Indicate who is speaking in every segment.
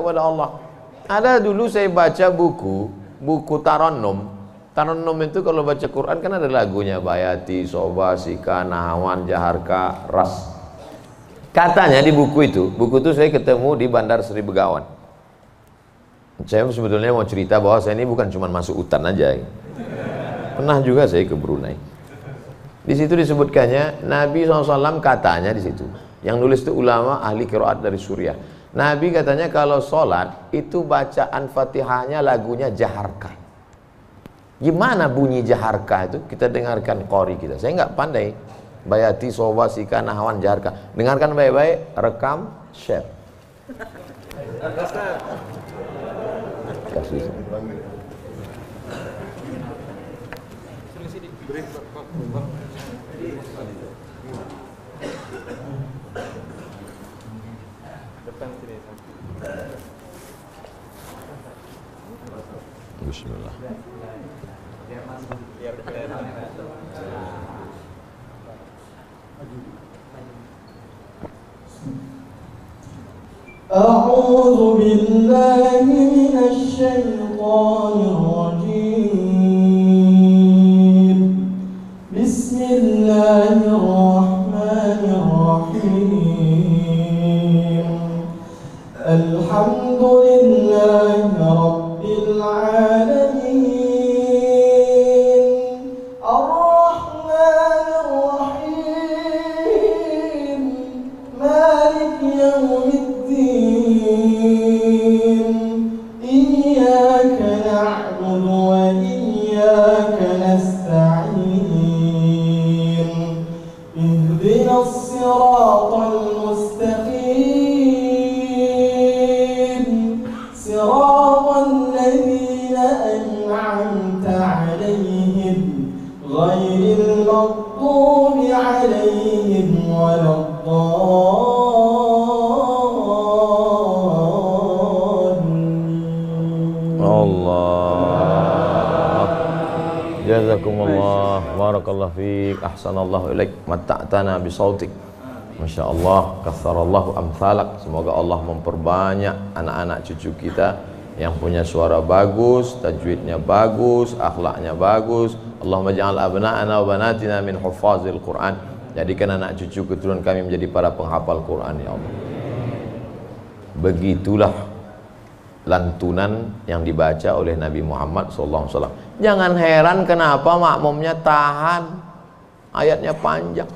Speaker 1: kepada Allah. Ada dulu saya baca buku Tarannum. Tarannum itu kalau baca Quran kan ada lagunya, Bayati, Soba, Sika, Nahawan, Jaharka, Ras. Katanya di buku itu saya ketemu di Bandar Sri Begawan. Saya sebetulnya mau cerita bahwa saya ini bukan cuma masuk hutan aja. Pernah juga saya ke Brunei. Di situ disebutkannya Nabi SAW katanya di situ. Yang nulis itu ulama ahli qiraat dari Suriah. Nabi katanya kalau sholat itu bacaan Fatihahnya lagunya Jaharka. Gimana bunyi Jaharka itu? Kita dengarkan qori kita. Saya nggak pandai. Bayati, Soba, Sika, Nahawan, Jaharka. Dengarkan baik-baik, rekam, share. Kasih. Bismillah.
Speaker 2: أعوذ بالله من الشيطان الرجيم بسم الله الرحمن الرحيم الحمد لله رب العالمين الرحمن الرحيم مالك يوم إياك نعبد وإياك نستعين اهدنا الصراط المستقيم صراط الذين أنعمت عليهم غير المغضوب عليهم ولا
Speaker 1: Jazakumullah, barakallahu fiik, ahsanallahu ilaik, matta'tana bisautik. Masya Allah, katsarallahu amsalak. Semoga Allah memperbanyak anak-anak cucu kita yang punya suara bagus, tajwidnya bagus, akhlaknya bagus. Allahumma ja'al abna'ana wa banatina min huffazil Quran. Jadikan anak cucu keturunan kami menjadi para penghafal Quran, ya Allah. Begitulah lantunan yang dibaca oleh Nabi Muhammad SAW. Jangan heran kenapa makmumnya tahan, ayatnya panjang.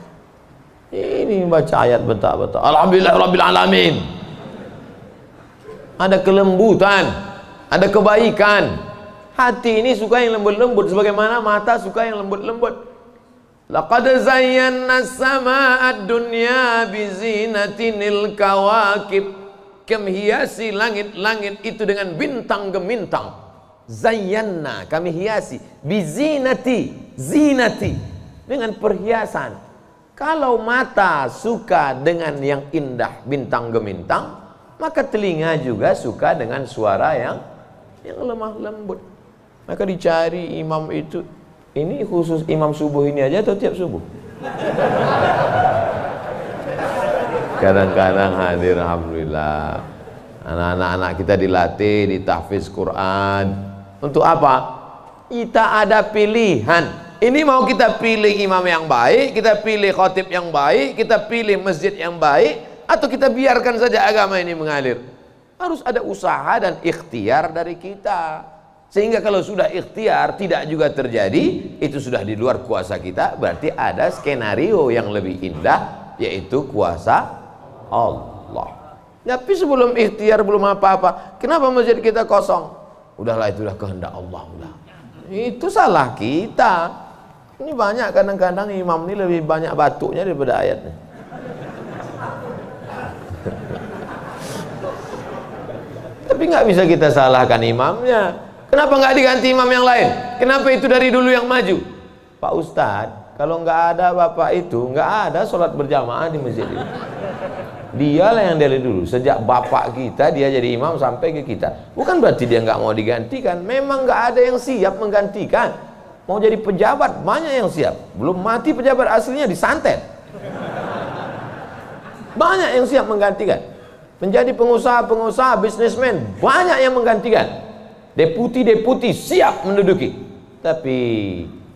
Speaker 1: Ini baca ayat bentak-bentak. Alhamdulillah Rabbil Alamin. Ada kelembutan, ada kebaikan. Hati ini suka yang lembut-lembut, sebagaimana mata suka yang lembut-lembut. Laqad zayyana as-samaa'a ad-dunya bizinatinil kawakib. Kami hiasi langit-langit itu dengan bintang gemintang. Zayyana, kami hiasi. Bizinati, zinati, dengan perhiasan. Kalau mata suka dengan yang indah bintang gemintang, maka telinga juga suka dengan suara yang lemah lembut. Maka dicari imam itu. Ini khusus imam subuh ini aja atau tiap subuh? Kadang-kadang hadir, alhamdulillah. Anak-anak kita dilatih di tahfiz Quran. Untuk apa? Kita ada pilihan. Ini mau kita pilih imam yang baik, kita pilih khotib yang baik, kita pilih masjid yang baik, atau kita biarkan saja agama ini mengalir. Harus ada usaha dan ikhtiar dari kita. Sehingga kalau sudah ikhtiar tidak juga terjadi, itu sudah di luar kuasa kita. Berarti ada skenario yang lebih indah, yaitu kuasa Allah. Tapi sebelum ikhtiar belum apa-apa, kenapa masjid kita kosong? Udahlah, itulah kehendak Allah. Udah. Itu salah kita. Ini banyak kadang-kadang imam ini lebih banyak batuknya daripada ayatnya. Tapi nggak bisa kita salahkan imamnya. Kenapa nggak diganti imam yang lain? Kenapa itu dari dulu yang maju? Pak Ustadz, kalau nggak ada bapak itu, nggak ada sholat berjamaah di masjid ini. Dialah yang dari dulu. Sejak bapak kita dia jadi imam sampai ke kita. Bukan berarti dia nggak mau digantikan. Memang nggak ada yang siap menggantikan. Mau jadi pejabat banyak yang siap. Belum mati pejabat aslinya disantet. Banyak yang siap menggantikan. menjadi pengusaha-pengusaha, bisnismen, banyak yang menggantikan. Deputi-deputi siap menduduki. Tapi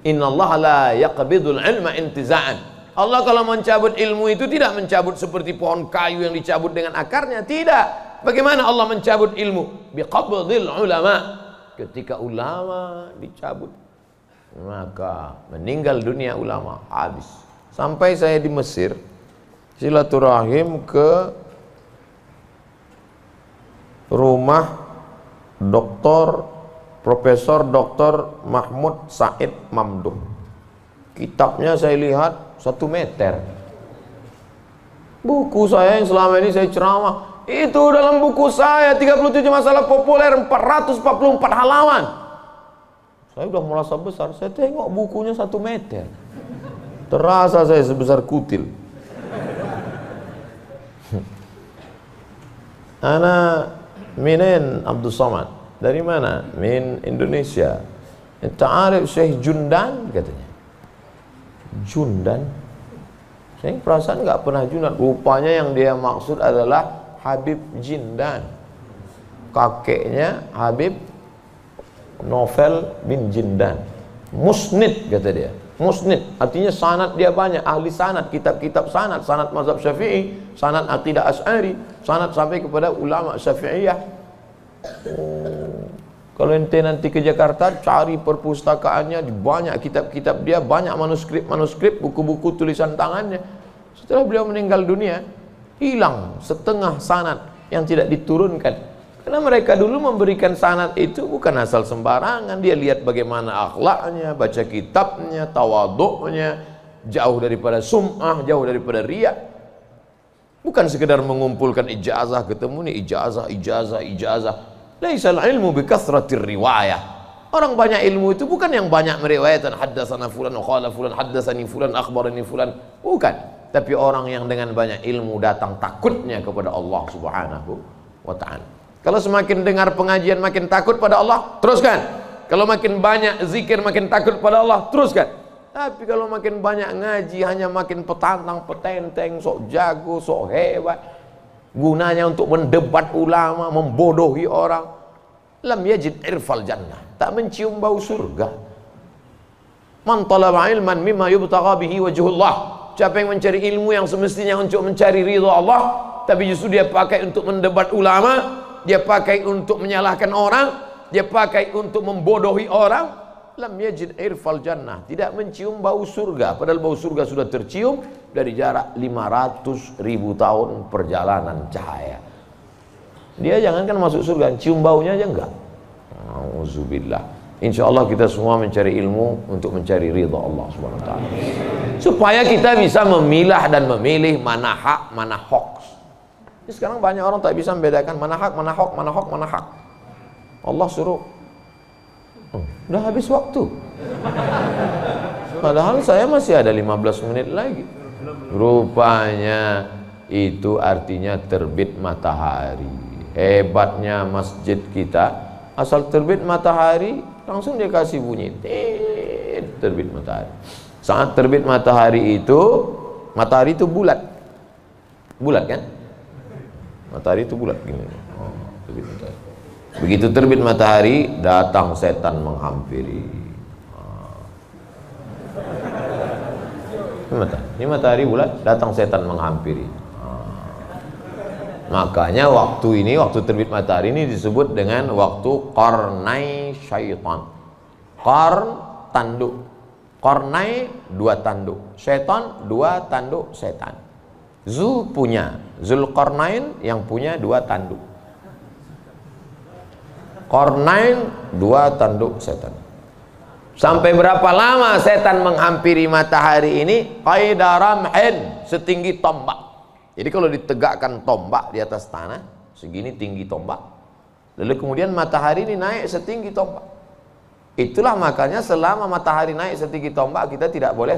Speaker 1: innallaha la yaqbidul ilma intiza'an. Allah kalau mencabut ilmu itu tidak mencabut seperti pohon kayu yang dicabut dengan akarnya, tidak. Bagaimana Allah mencabut ilmu? Biqabdil ulama. Ketika ulama dicabut, maka meninggal dunia ulama, habis. Sampai saya di Mesir silaturahim ke rumah Profesor Dr. Mahmud Said Mamduh. Kitabnya saya lihat 1 meter. Buku saya yang selama ini saya ceramah, itu dalam buku saya 37 masalah populer 444 halaman. Saya udah merasa besar, saya tengok bukunya 1 meter. Terasa saya sebesar kutil. Ana minen Abdul Somad. Dari mana? Min Indonesia. Ta'arif Syekh Jundan katanya. Jundan? Saya perasaan nggak pernah Jundan. Rupanya yang dia maksud adalah Habib Jindan. Kakeknya Habib Novel bin Jindan. Musnid kata dia. Musnid artinya sanad dia banyak, ahli sanad, kitab-kitab sanad, sanad mazhab Syafi'i, sanad aqidah Asy'ari, sanad sampai kepada ulama Syafi'iyah. Kalau ente nanti ke Jakarta cari perpustakaannya, banyak kitab-kitab dia, banyak manuskrip, buku-buku tulisan tangannya. Setelah beliau meninggal dunia, hilang setengah sanad yang tidak diturunkan. Karena mereka dulu memberikan sanad itu bukan asal sembarangan. Dia lihat bagaimana akhlaknya, baca kitabnya, tawaduknya, jauh daripada sum'ah, jauh daripada riya. Bukan sekedar mengumpulkan ijazah, ketemu nih ijazah. Laisal ilmu bikasratir riwayah. Orang banyak ilmu itu bukan yang banyak meriwayatkan haddatsana fulan wa qala fulan haddatsani fulan akhbarani fulan, bukan. Tapi orang yang dengan banyak ilmu datang takutnya kepada Allah Subhanahu wa ta'ala. Kalau semakin dengar pengajian makin takut pada Allah, teruskan. Kalau makin banyak zikir makin takut pada Allah, teruskan. Tapi kalau makin banyak ngaji hanya makin petantang, petenteng, sok jago, sok hebat, gunanya untuk mendebat ulama, membodohi orang. Lam yajid irfal jannah, tak mencium bau surga. Man talaba ilman mimma yubtagha bihi wajhullah. Siapa yang mencari ilmu yang semestinya untuk mencari ridha Allah, tapi justru dia pakai untuk mendebat ulama, dia pakai untuk menyalahkan orang, dia pakai untuk membodohi orang, lam yajid irfal jannah, tidak mencium bau surga. Padahal bau surga sudah tercium dari jarak 500.000 tahun perjalanan cahaya. Dia jangankan masuk surga, cium baunya aja enggak. Auzubillah. Insyaallah kita semua mencari ilmu untuk mencari ridha Allah Subhanahu wa taala. Supaya kita bisa memilah dan memilih mana hak, mana hoax. Sekarang banyak orang tak bisa membedakan mana hak, mana hoax, mana hoax, mana hak. Allah suruh, udah habis waktu. Padahal saya masih ada 15 menit lagi. Rupanya itu artinya terbit matahari. Hebatnya masjid kita, asal terbit matahari langsung dia kasih bunyi, terbit matahari. Saat terbit matahari itu bulat, bulat kan? Matahari itu bulat gini. Terbit matahari. Begitu terbit matahari, datang setan menghampiri. Ini matahari bulat, datang setan menghampiri. Makanya waktu terbit matahari ini disebut dengan waktu qarnai syaitan. Qarn tanduk, qarnai 2 tanduk, syaitan 2 tanduk setan. Zulqarnain yang punya 2 tanduk, qarnain 2 tanduk setan. Sampai berapa lama setan menghampiri matahari ini? Qaidaramhin, setinggi tombak. Jadi kalau ditegakkan tombak di atas tanah, segini tinggi tombak, lalu kemudian matahari ini naik setinggi tombak. Itulah makanya selama matahari naik setinggi tombak, kita tidak boleh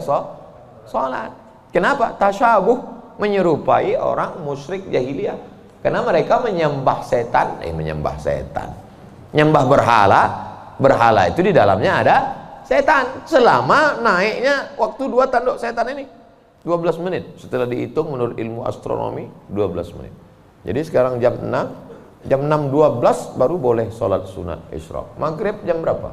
Speaker 1: sholat. Kenapa? Tasyabuh, menyerupai orang musyrik jahiliyah. Karena mereka menyembah setan, menyembah berhala itu di dalamnya ada setan. Selama naiknya waktu 2 tanduk setan ini 12 menit, setelah dihitung menurut ilmu astronomi 12 menit. Jadi sekarang jam 6, jam 6.12 baru boleh sholat sunat isyraq. Maghrib jam berapa?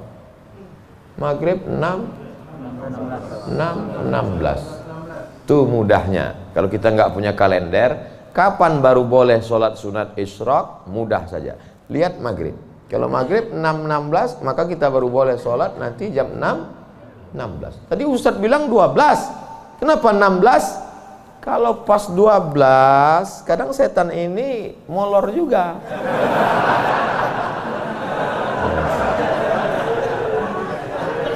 Speaker 1: Maghrib 6.16. Tuh mudahnya. Kalau kita nggak punya kalender, kapan baru boleh sholat sunat isyraq? Mudah saja. Lihat maghrib. Kalau maghrib 6.16, maka kita baru boleh sholat nanti jam 6.16. Tadi Ustadz bilang 12. Kenapa 16? Kalau pas 12, kadang setan ini molor juga.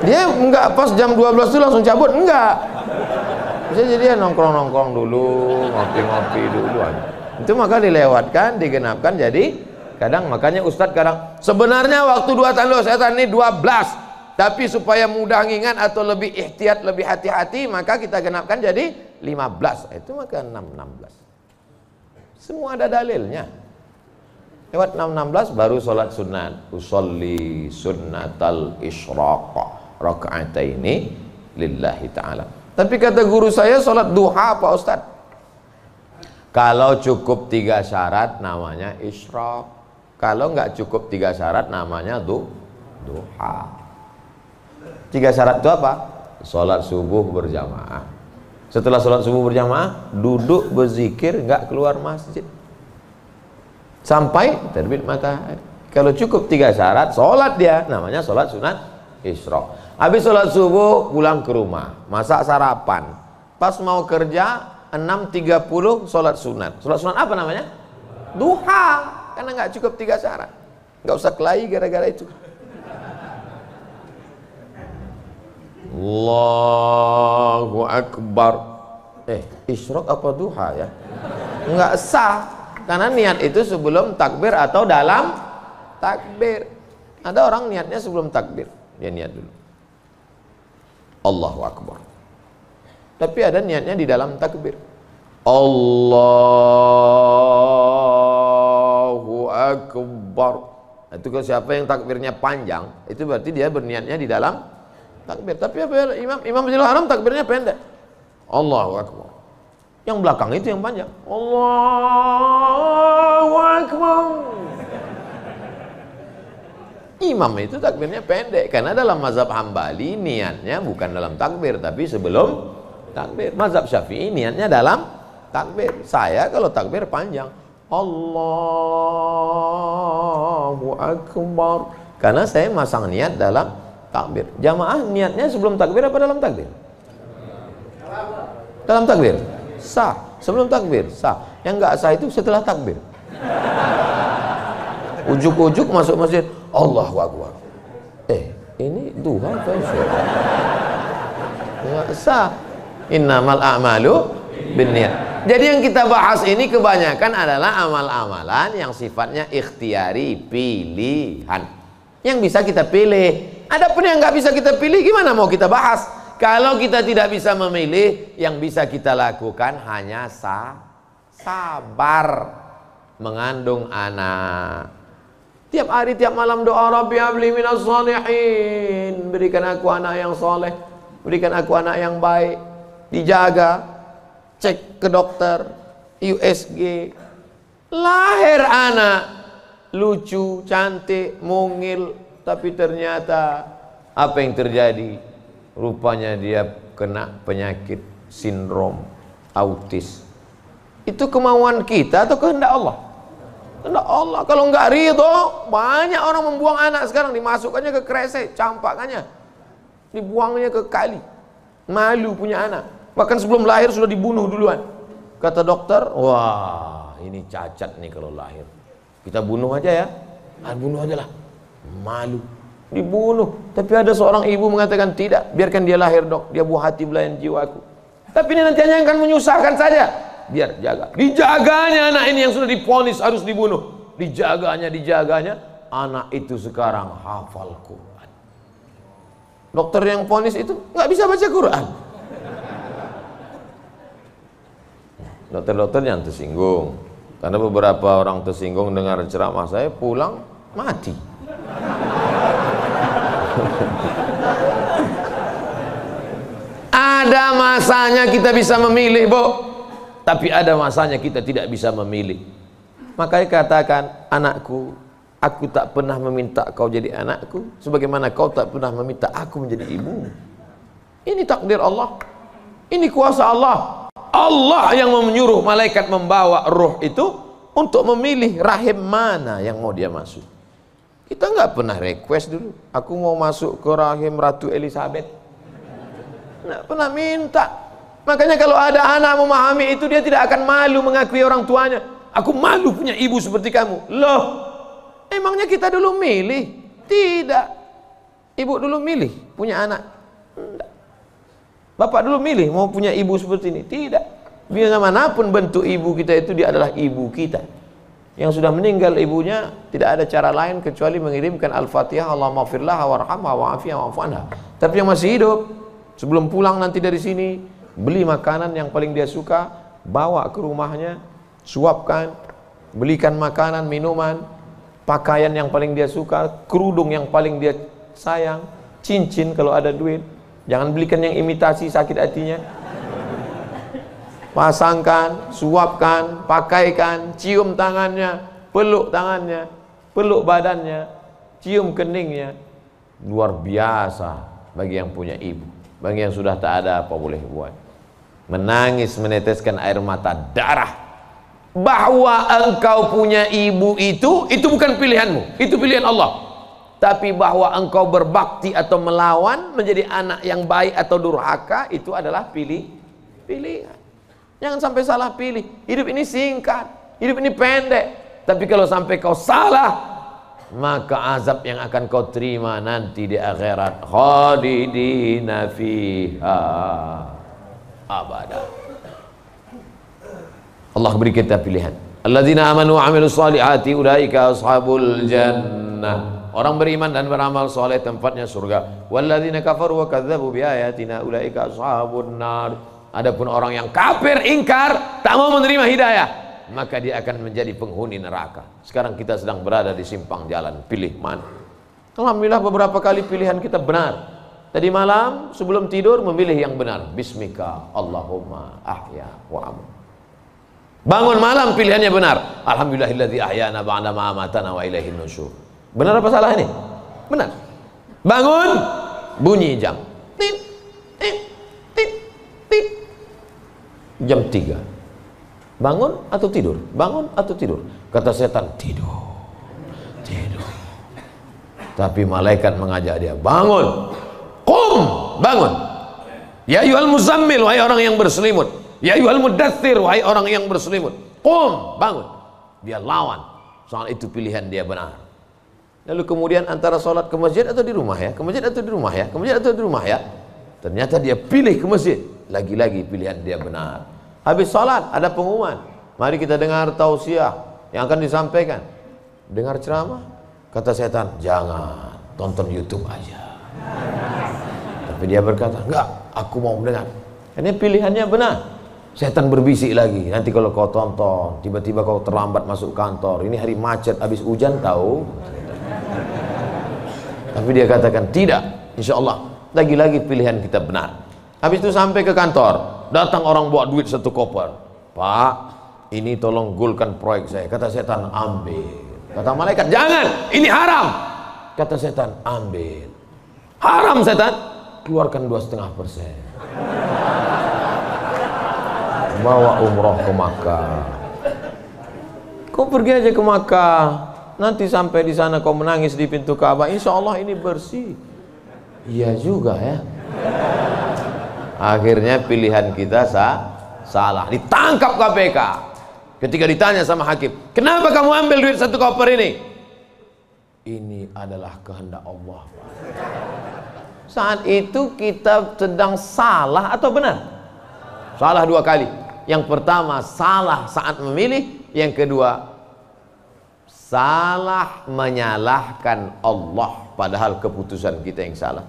Speaker 1: Dia enggak pas jam 12 itu langsung cabut, enggak. Bisa jadi nongkrong-nongkrong dulu, ngopi-ngopi dulu aja. Itu maka dilewatkan, digenapkan, jadi kadang makanya Ustadz kadang sebenarnya waktu 2 tanda setan ini 12. Tapi supaya mudah ngingat atau lebih ihtiyat, lebih hati-hati, maka kita genapkan jadi 15. Itu maka 6.16. Semua ada dalilnya. Lewat 6.16 baru sholat sunat. Usolli sunnatal isyraq raka'ataini lillahi ta'ala. Tapi kata guru saya sholat duha Pak Ustaz. Kalau cukup 3 syarat namanya isyraq. Kalau nggak cukup 3 syarat namanya duha. 3 syarat itu apa? Sholat subuh berjamaah. Setelah sholat subuh berjamaah, duduk berzikir, nggak keluar masjid sampai terbit matahari. Kalau cukup 3 syarat, sholat dia, namanya sholat sunat isyraq. Habis sholat subuh, pulang ke rumah, masak sarapan. Pas mau kerja, 6.30 sholat sunat. Sholat sunat apa namanya? Duha. Karena nggak cukup 3 syarat. Nggak usah kelahi gara-gara itu. Allahu Akbar. Isyraq apa duha ya? Enggak sah. Karena niat itu sebelum takbir atau dalam takbir. Ada orang niatnya sebelum takbir. Dia niat dulu. Allahu Akbar. Tapi ada niatnya di dalam takbir. Allahu Akbar. Itu kalau siapa yang takbirnya panjang, itu berarti dia berniatnya di dalam takbir. Tapi apa Imam Masjidil Haram takbirnya pendek. Allahu Akbar. Yang belakang itu yang panjang. Allahu Akbar. Imam itu takbirnya pendek karena dalam mazhab Hambali niatnya bukan dalam takbir tapi sebelum takbir. Mazhab Syafi'i niatnya dalam takbir. Saya kalau takbir panjang. Allahu Akbar. Karena saya masang niat dalam takbir. Jamaah niatnya sebelum takbir apa dalam takbir? Dalam takbir sah. Sebelum takbir sah. Yang nggak sah itu setelah takbir. Ujuk-ujuk masuk masjid, Allahu Akbar. Ini duha apa sih? Nggak sah. Innamal a'malu binniyat. Jadi yang kita bahas ini kebanyakan adalah amal-amalan yang sifatnya ikhtiari, pilihan. Yang bisa kita pilih. Adapun yang nggak bisa kita pilih, gimana mau kita bahas? Kalau kita tidak bisa memilih, yang bisa kita lakukan hanya sabar mengandung anak. Tiap hari, tiap malam doa, Rabbi habli minas shalihin. Berikan aku anak yang soleh, berikan aku anak yang baik. Dijaga, cek ke dokter, USG. Lahir anak, lucu, cantik, mungil. Tapi ternyata apa yang terjadi? Rupanya dia kena penyakit sindrom autis. Itu kemauan kita atau kehendak Allah? Kehendak Allah. Kalau nggak ridho, banyak orang membuang anak sekarang, dimasukkannya ke kresek, campakannya, dibuangnya ke kali. Malu punya anak. Bahkan sebelum lahir sudah dibunuh duluan. Kata dokter, wah ini cacat nih kalau lahir. Kita bunuh aja ya. Bunuh aja lah. Malu. Dibunuh. Tapi ada seorang ibu mengatakan tidak, biarkan dia lahir dok, dia buah hati belayan jiwaku. Tapi ini nanti hanya akan menyusahkan saja. Biar jaga. Dijaganya anak ini yang sudah divonis harus dibunuh. Dijaganya, anak itu sekarang hafal Quran. Dokter yang vonis itu nggak bisa baca Quran. Dokter-dokter yang tersinggung. Karena beberapa orang tersinggung dengar ceramah saya, pulang mati. Ada masanya kita bisa memilih, Bu. Tapi ada masanya kita tidak bisa memilih. Makanya katakan, anakku, aku tak pernah meminta kau jadi anakku, sebagaimana kau tak pernah meminta aku menjadi ibumu. Ini takdir Allah, ini kuasa Allah. Allah yang menyuruh malaikat membawa ruh itu untuk memilih rahim mana yang mau dia masuk. Kita nggak pernah request dulu, aku mau masuk ke rahim Ratu Elizabeth. Nggak pernah minta. Makanya kalau ada anak memahami itu, dia tidak akan malu mengakui orang tuanya. Aku malu punya ibu seperti kamu. Loh, emangnya kita dulu milih? Tidak. Ibu dulu milih punya anak? Tidak. Bapak dulu milih mau punya ibu seperti ini? Tidak. Biar manapun bentuk ibu kita itu, dia adalah ibu kita. Yang sudah meninggal ibunya, tidak ada cara lain kecuali mengirimkan Al-Fatihah, Allahumma firlah warhamha wa'afiyah wa'afanha. Tapi yang masih hidup, sebelum pulang nanti dari sini, beli makanan yang paling dia suka, bawa ke rumahnya, suapkan, belikan makanan, minuman, pakaian yang paling dia suka, kerudung yang paling dia sayang, cincin kalau ada duit. Jangan belikan yang imitasi, sakit hatinya. Pasangkan, suapkan, pakaikan, cium tangannya, peluk tangannya, peluk badannya, cium keningnya. Luar biasa bagi yang punya ibu. Bagi yang sudah tak ada, apa boleh buat? Menangis, meneteskan air mata darah. Bahwa engkau punya ibu itu bukan pilihanmu, itu pilihan Allah. Tapi bahwa engkau berbakti atau melawan, menjadi anak yang baik atau durhaka, itu adalah pilihan. Jangan sampai salah pilih. Hidup ini singkat, hidup ini pendek. Tapi kalau sampai kau salah, maka azab yang akan kau terima nanti di akhirat, khalidina fiha abada. Allah beri kita pilihan. Alladzina amanu wa amilus solihati ulaika ashabul jannah. Orang beriman dan beramal soleh tempatnya surga. Walladzina kafaru wa kadzdzabu biayatina ulaika ashabun nar. Adapun orang yang kafir, ingkar, tak mau menerima hidayah, maka dia akan menjadi penghuni neraka. Sekarang kita sedang berada di simpang jalan, pilih mana? Alhamdulillah beberapa kali pilihan kita benar. Tadi malam sebelum tidur memilih yang benar. Bismika Allahumma ahya wa amut. Bangun malam pilihannya benar. Alhamdulillahilladzi ahyana ba'da ma amatana wa ilaihin nusyur. Benar apa salah ini? Benar. Bangun, bunyi jam. Tit, tit, tit, tit. Jam 3. Bangun atau tidur? Bangun atau tidur? Kata setan, tidur. Tidur. Tapi malaikat mengajak dia, bangun. Qum, bangun. Ya ayyuhal muzammil, wahai orang yang berselimut. Ya ayyuhal mudaththir, wahai orang yang berselimut. Qum, bangun. Dia lawan. Soal itu pilihan dia benar. Lalu kemudian antara sholat ke masjid atau di rumah ya, ke masjid atau di rumah ya, ke masjid atau di rumah ya. Ternyata dia pilih ke masjid. Lagi-lagi pilihan dia benar. Habis sholat ada pengumuman. Mari kita dengar tausiah yang akan disampaikan. Dengar ceramah. Kata setan, jangan, tonton YouTube aja. Tapi dia berkata, enggak, aku mau mendengar. Ini pilihannya benar. Setan berbisik lagi, nanti kalau kau tonton, tiba-tiba kau terlambat masuk kantor. Ini hari macet, habis hujan tahu. Tapi dia katakan tidak, insya Allah. Lagi-lagi pilihan kita benar. Habis itu sampai ke kantor, datang orang bawa duit 1 koper. Pak, ini tolong golkan proyek saya. Kata setan, ambil. Kata malaikat, jangan, ini haram. Kata setan, ambil. Haram setan, keluarkan 2,5%. Bawa umroh ke Makkah. Kau pergi aja ke Makkah. Nanti sampai di sana kau menangis di pintu Ka'bah, insya Allah ini bersih. Iya juga ya. Akhirnya pilihan kita salah. Ditangkap KPK. Ketika ditanya sama hakim, kenapa kamu ambil duit 1 koper ini? Ini adalah kehendak Allah. Saat itu kita sedang salah atau benar? Salah 2 kali. Yang pertama salah saat memilih, yang kedua salah menyalahkan Allah, padahal keputusan kita yang salah.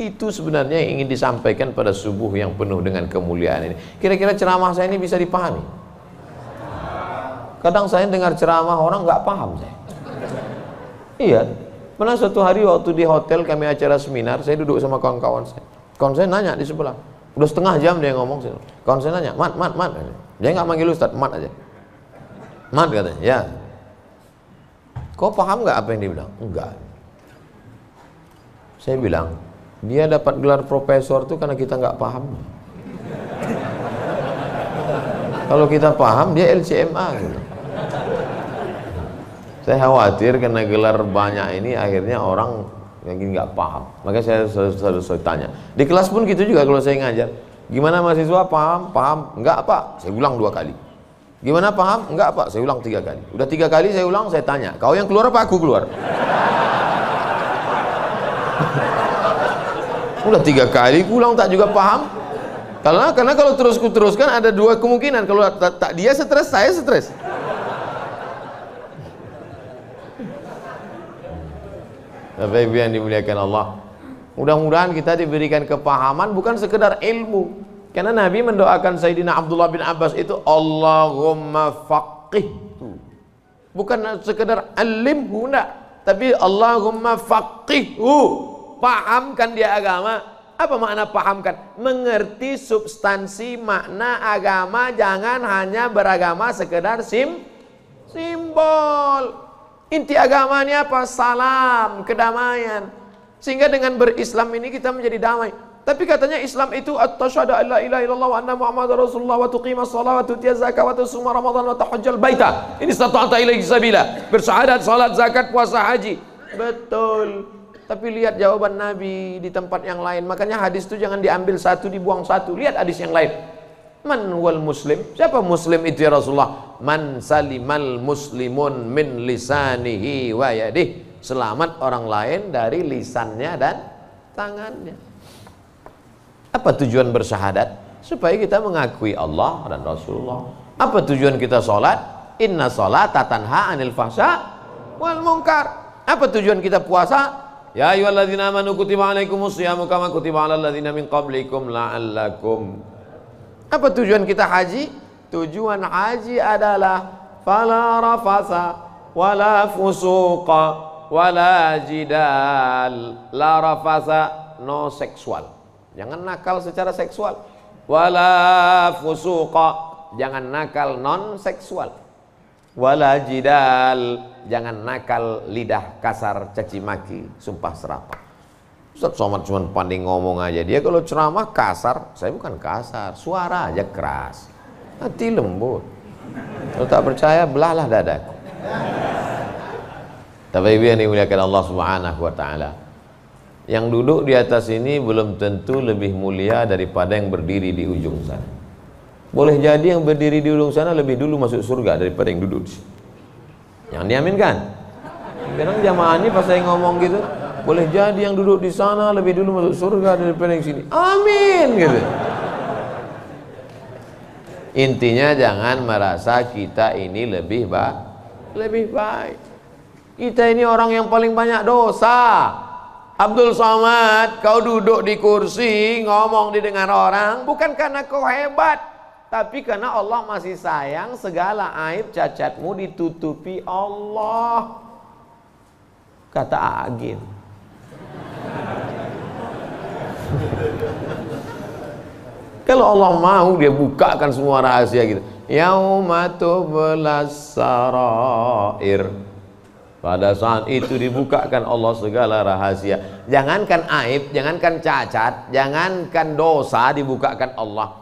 Speaker 1: Itu sebenarnya yang ingin disampaikan pada subuh yang penuh dengan kemuliaan ini. Kira-kira ceramah saya ini bisa dipahami? Kadang saya dengar ceramah orang nggak paham saya. Iya, pernah suatu hari waktu di hotel kami acara seminar, saya duduk sama kawan-kawan saya. Kawan saya nanya di sebelah, udah setengah jam dia ngomong. Kawan saya nanya, mat. Dia nggak manggil Ustaz, mat aja. Mat katanya, ya. Kau paham nggak apa yang dia bilang? Enggak. Saya bilang, dia dapat gelar profesor tuh karena kita nggak paham. Kalau kita paham, dia LCMA gitu. Saya khawatir karena gelar banyak ini akhirnya orang yang nggak paham. Makanya saya selalu tanya. Di kelas pun gitu juga kalau saya ngajar. Gimana mahasiswa, paham? Paham? Enggak Pak, saya ulang 2 kali. Gimana paham? Enggak Pak, saya ulang 3 kali. Udah 3 kali saya ulang, saya tanya, kau yang keluar apa aku keluar? Udah 3 kali ulang tak juga paham. Karena kalau teruskan ada 2 kemungkinan. Kalau tak dia stres, saya stres. Bapak Ibu yang dimuliakan Allah, mudah-mudahan kita diberikan kepahaman, bukan sekedar ilmu. Karena Nabi mendoakan Sayyidina Abdullah bin Abbas itu, Allahumma faqihhu, bukan sekedar alimhu, enggak, tapi Allahumma faqihhu, pahamkan dia agama. Apa makna pahamkan? Mengerti substansi makna agama, jangan hanya beragama sekedar simbol. Inti agamanya apa? Salam, kedamaian. Sehingga dengan berislam ini kita menjadi damai. Tapi katanya Islam itu at-tasyhadu an la ilaha illallah wa anna muhammadar rasulullah wa tuqimas shalah wa tutiyaz zakah wa tasuma ramadan wa tahajjal baita. Ini stata'ata ilaihi sabila. Bersyahadat, salat, zakat, puasa, haji. Betul. Tapi lihat jawaban Nabi di tempat yang lain. Makanya hadis itu jangan diambil satu, dibuang satu. Lihat hadis yang lain. Man wal muslim? Siapa muslim itu ya Rasulullah? Man salimal muslimun min lisanihi wa yadih. Selamat orang lain dari lisannya dan tangannya. Apa tujuan bersyahadat? Supaya kita mengakui Allah dan Rasulullah. Apa tujuan kita sholat? Inna sholata tanha anil fahsya wal munkar. Apa tujuan kita puasa? Ya ayyuhalladzina amanu kutiba alaikumus syiyamu kama kutiba alal ladzina min qablikum la'allakum. Apa tujuan kita haji? Tujuan haji adalah fala rafasa wala fusuqa wala jidal. La rafasa, no seksual. Jangan nakal secara seksual. Wala fusuqa, jangan nakal non seksual. Wala jidal, jangan nakal lidah kasar, caci maki, sumpah serapah. Ustaz Somad cuma pandai ngomong aja. Dia kalau ceramah kasar, saya bukan kasar, suara aja keras, hati lembut. Kalau tak percaya, belahlah dadaku. Tapi Ibu yang dimuliakan Allah Subhanahu wa taala, yang duduk di atas ini belum tentu lebih mulia daripada yang berdiri di ujung sana. Boleh jadi yang berdiri di ujung sana lebih dulu masuk surga daripada yang duduk di sini. Yang diaminkan. Kadang jamaah ini pas saya ngomong gitu, boleh jadi yang duduk di sana lebih dulu masuk surga daripada yang sini. Amin gitu. Intinya jangan merasa kita ini lebih baik. Kita ini orang yang paling banyak dosa. Abdul Somad, kau duduk di kursi ngomong didengar orang bukan karena kau hebat, tapi karena Allah masih sayang, segala aib cacatmu ditutupi Allah. Kata Agim. Kalau Allah mau, dia bukakan semua rahasia gitu. Yauma tublas sarair. Pada saat itu dibukakan Allah segala rahasia. Jangankan aib, jangankan cacat, jangankan dosa, dibukakan Allah.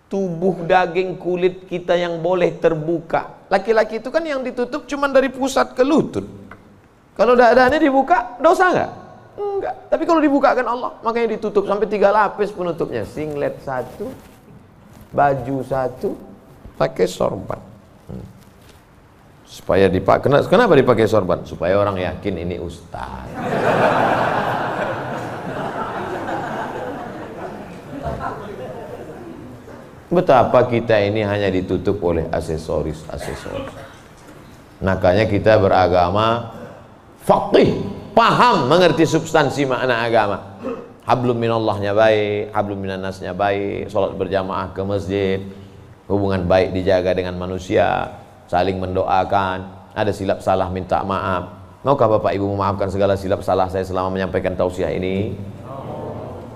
Speaker 1: Tubuh daging kulit kita yang boleh terbuka. Laki-laki itu kan yang ditutup cuma dari pusat ke lutut. Kalau dadanya dibuka, dosa nggak? Enggak. Tapi kalau dibukakan Allah, makanya ditutup sampai 3 lapis penutupnya. Singlet 1, baju 1, pakai sorban. Supaya dipakai. Kenapa dipakai sorban? Supaya orang yakin ini ustaz. Betapa kita ini hanya ditutup oleh aksesoris. Makanya kita beragama faqih, paham, mengerti substansi makna agama. Hablum minallahnya baik, hablum minannasnya baik, sholat berjamaah ke masjid, hubungan baik dijaga dengan manusia, saling mendoakan, ada silap salah minta maaf. Maukah Bapak Ibu memaafkan segala silap salah saya selama menyampaikan tausiah ini?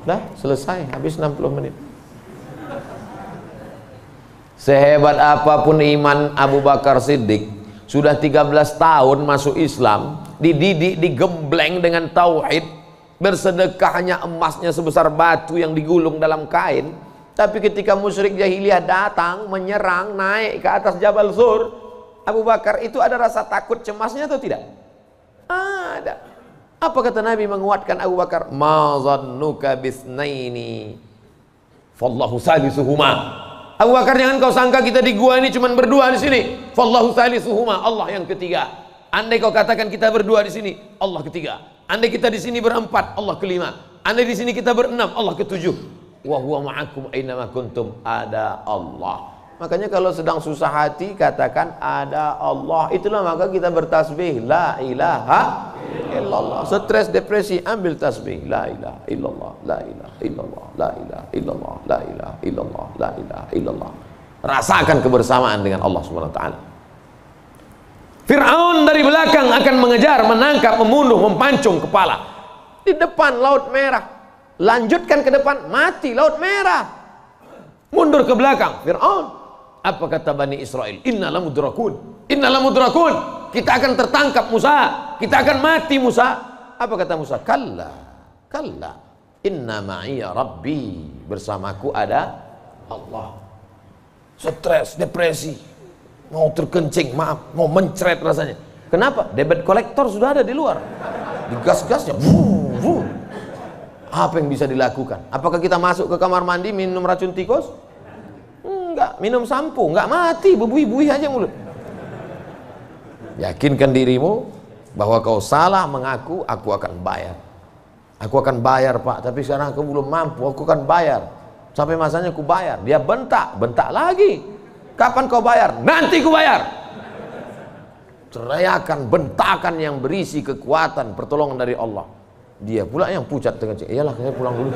Speaker 1: Dah selesai, habis 60 menit. Sehebat apapun iman Abu Bakar Siddiq, sudah 13 tahun masuk Islam, dididik, digembleng dengan tauhid, bersedekahnya emasnya sebesar batu yang digulung dalam kain. Tapi ketika musyrik jahiliyah datang menyerang, naik ke atas Jabal Sur, Abu Bakar itu ada rasa takut cemasnya atau tidak? Ada. Apa kata Nabi menguatkan Abu Bakar? Ma zannuka bisnaini fallahu salisuhuma. Abu Bakar, jangan kau sangka kita di gua ini cuma berdua di sini. Fallahu salisuhuma, Allah yang ketiga. Andai kau katakan kita berdua di sini, Allah ketiga. Andai kita di sini berempat, Allah kelima. Andai di sini kita berenam, Allah ketujuh. Wa huwa ma'akum ainama kuntum, ada Allah. Makanya kalau sedang susah hati katakan ada Allah. Itulah maka kita bertasbih la ilaha illallah. Stres, depresi, ambil tasbih la ilaha illallah, la ilaha illallah, la ilaha illallah, la ilaha illallah, la ilaha illallah. Rasakan kebersamaan dengan Allah Subhanahu wa taala. Fir'aun dari belakang akan mengejar, menangkap, membunuh, mempancung kepala. Di depan Laut Merah. Lanjutkan ke depan, mati Laut Merah. Mundur ke belakang, Fir'aun. Apa kata Bani Israel? Inna lamudrakun, inna lamudrakun. Kita akan tertangkap Musa, kita akan mati Musa. Apa kata Musa? Kalla, kalla, inna ma'iya rabbi. Bersamaku ada Allah. Stres, depresi, mau terkencing, maaf, mau mencret rasanya. Kenapa? Debit kolektor sudah ada di luar, digas-gasnya. Apa yang bisa dilakukan? Apakah kita masuk ke kamar mandi minum racun tikus? Enggak. Minum sampo? Enggak, mati, bebui-bui aja mulut. Yakinkan dirimu bahwa kau salah mengaku, aku akan bayar. Aku akan bayar Pak, tapi sekarang aku belum mampu, aku akan bayar. Sampai masanya aku bayar. Dia bentak, bentak lagi. Kapan kau bayar? Nanti ku bayar. Teriakan, bentakan yang berisi kekuatan, pertolongan dari Allah. Dia pula yang pucat dengan cik. Iyalah, saya pulang dulu.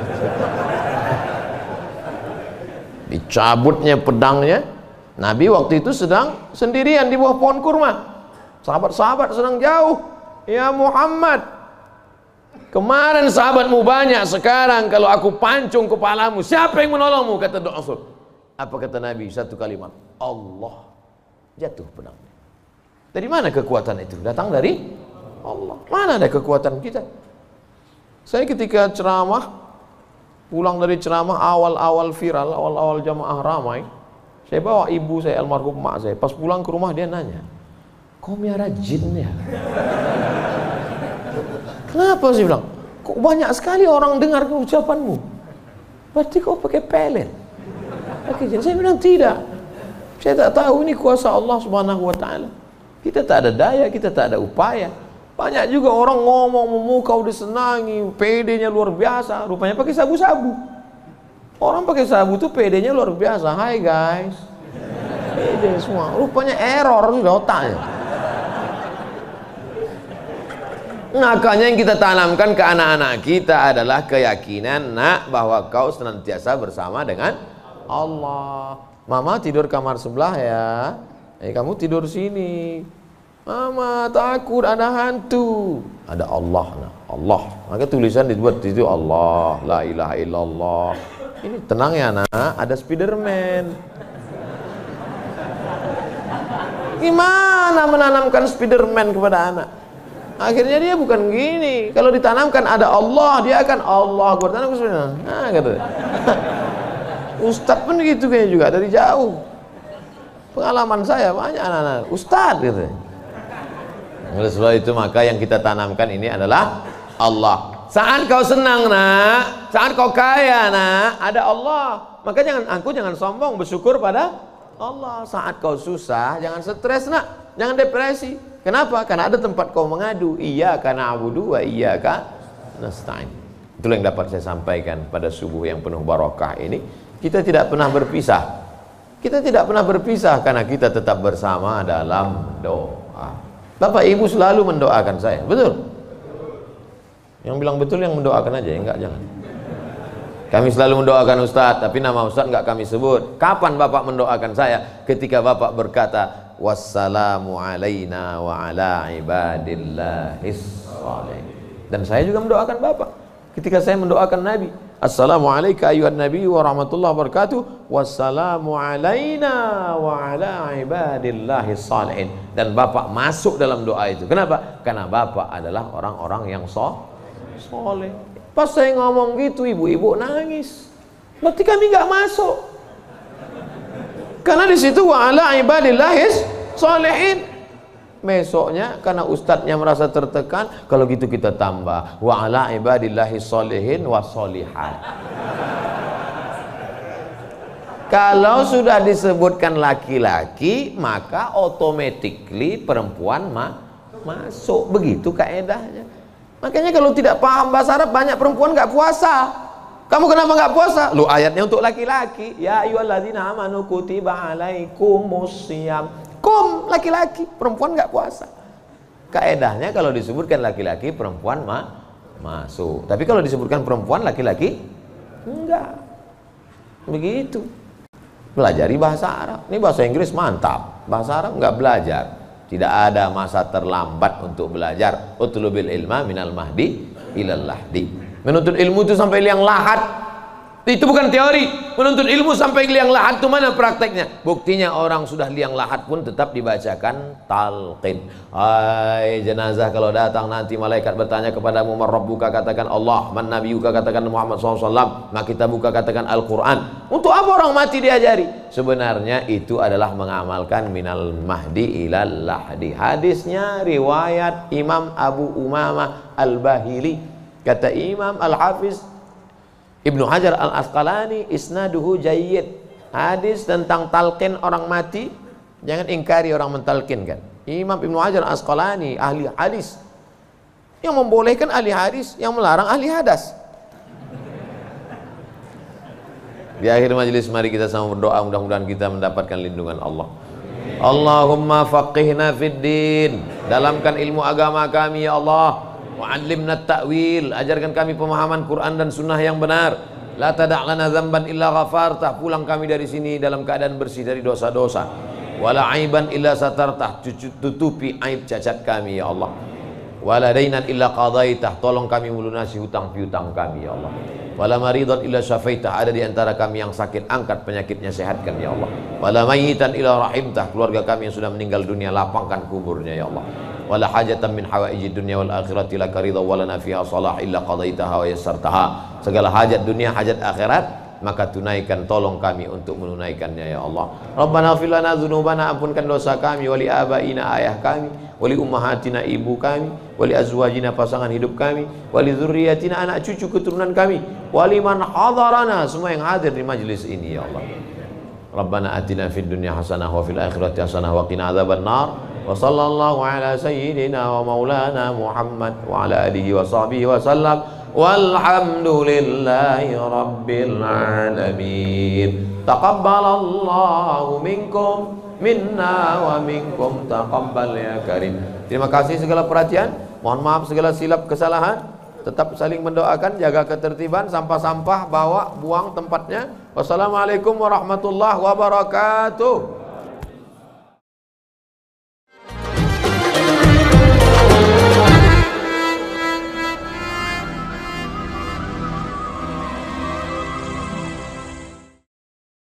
Speaker 1: Dicabutnya pedangnya. Nabi waktu itu sedang sendirian di bawah pohon kurma. Sahabat-sahabat sedang jauh. Ya Muhammad, kemarin sahabatmu banyak, sekarang kalau aku pancung kepalamu, siapa yang menolongmu? Kata doa Rasul. Apa kata Nabi? Satu kalimat, Allah. Jatuh pedangnya. Dari mana kekuatan itu? Datang dari Allah. Mana ada kekuatan kita? Saya ketika ceramah, pulang dari ceramah awal-awal viral, awal-awal jamaah ramai, saya bawa ibu saya, almarhum mak saya. Pas pulang ke rumah dia nanya, kau miara jin ya? Kenapa sih bilang? Kok banyak sekali orang dengar ucapanmu? Berarti kau pakai pelet? Pakai jin? Saya bilang tidak. Saya tak tahu, ini kuasa Allah Subhanahu wa taala. Kita tak ada daya, kita tak ada upaya. Banyak juga orang ngomong memukau disenangi, PD-nya luar biasa, rupanya pakai sabu-sabu. Orang pakai sabu tuh PD-nya luar biasa. Hai guys, PD semua, rupanya error sudah otaknya. Makanya yang kita tanamkan ke anak-anak kita adalah keyakinan, nak, bahwa kau senantiasa bersama dengan Allah. Mama tidur kamar sebelah ya, kamu tidur sini. Mama takut ada hantu. Ada Allah, nah. Allah. Maka tulisan dibuat di situ Allah, la ilaha illallah. Ini tenang ya nak, ada Spiderman. Gimana menanamkan Spiderman kepada anak? Akhirnya dia bukan gini. Kalau ditanamkan ada Allah, dia akan Allah. Gua tanam ke Spiderman. Nah, kata. Ustadz pun gitu kayaknya juga dari jauh. Pengalaman saya banyak anak-anak. Ustadz gitu. Oleh sebab itu maka yang kita tanamkan ini adalah Allah. Saat kau senang nak, saat kau kaya nak, ada Allah. Maka jangan sombong, bersyukur pada Allah. Saat kau susah, jangan stres nak, jangan depresi. Kenapa? Karena ada tempat kau mengadu. Iyyaka na'budu wa iyyaka nasta'in. Itulah yang dapat saya sampaikan pada subuh yang penuh barakah ini. Kita tidak pernah berpisah. Kita tidak pernah berpisah karena kita tetap bersama dalam doa. Bapak Ibu selalu mendoakan saya, betul? Yang bilang betul yang mendoakan aja, enggak jangan. Kami selalu mendoakan Ustadz, tapi nama Ustadz enggak kami sebut. Kapan Bapak mendoakan saya? Ketika Bapak berkata, wassalamu alaina wa ala ibadillahis shalihin. Dan saya juga mendoakan Bapak. Ketika saya mendoakan Nabi, Assalamualaikum ayuhan nabi wa rahmatullahi wabarakatuh. Wassalamu alaina wa ala ibadillahi salihin. Dan bapak masuk dalam doa itu. Kenapa? Karena bapak adalah orang-orang yang soleh. Pas saya ngomong gitu, ibu-ibu nangis. Berarti kami nggak masuk. Karena di situ wa ala ibadillahi salihin. Besoknya karena ustadznya merasa tertekan, kalau gitu kita tambah wa ala ibadillahi sholihin wa sholihat. Kalau sudah disebutkan laki-laki, maka automatically perempuan masuk. Begitu kaedahnya. Makanya kalau tidak paham bahasa Arab, banyak perempuan nggak puasa. Kamu kenapa nggak puasa? Lu ayatnya untuk laki-laki. Ya ayyuhalladzina amanu kutiba alaikumusiyam. Laki-laki, perempuan nggak puasa. Kaedahnya kalau disebutkan laki-laki, perempuan masuk. Tapi kalau disebutkan perempuan, laki-laki enggak. Begitu. Pelajari bahasa Arab. Ini bahasa Inggris mantap. Bahasa Arab nggak belajar. Tidak ada masa terlambat untuk belajar. Utlubil ilma minal mahdi ilal lahdi. Menuntut ilmu itu sampai liang lahat. Itu bukan teori. Menuntut ilmu sampai liang lahat itu mana prakteknya? Buktinya orang sudah liang lahat pun tetap dibacakan talqin. Hai jenazah, kalau datang nanti malaikat bertanya kepadamu, man rabbuka, katakan Allah, man nabiyuka, katakan Muhammad SAW, maka kita buka katakan Al-Quran. Untuk apa orang mati diajari? Sebenarnya itu adalah mengamalkan minal mahdi ilal lahdi. Hadisnya riwayat Imam Abu Umamah Al-Bahili. Kata Imam Al-Hafiz Ibnu Hajar Al-Asqalani, isnaduhu jayyid. Hadis tentang talqin orang mati, jangan ingkari orang mentalkinkan. Imam Ibnu Hajar Al-Asqalani, ahli hadis, yang membolehkan ahli hadis, yang melarang ahli hadas. Di akhir majelis mari kita sama berdoa, mudah-mudahan kita mendapatkan lindungan Allah. Allahumma faqihna fid din, dalamkan ilmu agama kami ya Allah. Wa'allimna ta'wil, ajarkan kami pemahaman Quran dan sunnah yang benar. La tada' lana dzamban illa ghafartah, pulang kami dari sini dalam keadaan bersih dari dosa-dosa. Wala aiban illa satartah, tutupi aib cacat kami ya Allah. Wala dainan illa qadaitah, tolong kami melunasi hutang piutang kami ya Allah. Wala maridan illa syafaitah, ada di antara kami yang sakit, angkat penyakitnya, sehatkan ya Allah. Wala mayyitan illa rahimtah, keluarga kami yang sudah meninggal dunia, lapangkan kuburnya ya Allah. Wala hajatan min hawaijid dunya wal akhirati laka ridha wa lana fiha salah illa qadaitaha wa yassartaha. Segala hajat dunia, hajat akhirat, maka tunaikan, tolong kami untuk menunaikannya ya Allah. Rabbana ighfir lana dzunubana, ampunkan dosa kami, wali abaina, ayah kami, wali ummahatina, ibu kami, wali azwajina, pasangan hidup kami, wali dzurriyyatina, anak cucu keturunan kami, wali man hadarana, semua yang hadir di majlis ini ya Allah. Rabbana atina fid dunya hasanah wa fil akhirati hasanah wa qina adzabannar. Wa sallallahu ala sayyidina wa maulana Muhammad wa ala alihi wa sahbihi wa sallam. Walhamdulillahi rabbil alamin. Taqabbalallahu minkum minna wa minkum taqabbal ya karim. Terima kasih segala perhatian. Mohon maaf segala silap kesalahan. Tetap saling mendoakan, jaga ketertiban, sampah-sampah bawa, buang tempatnya. Wassalamualaikum warahmatullahi wabarakatuh.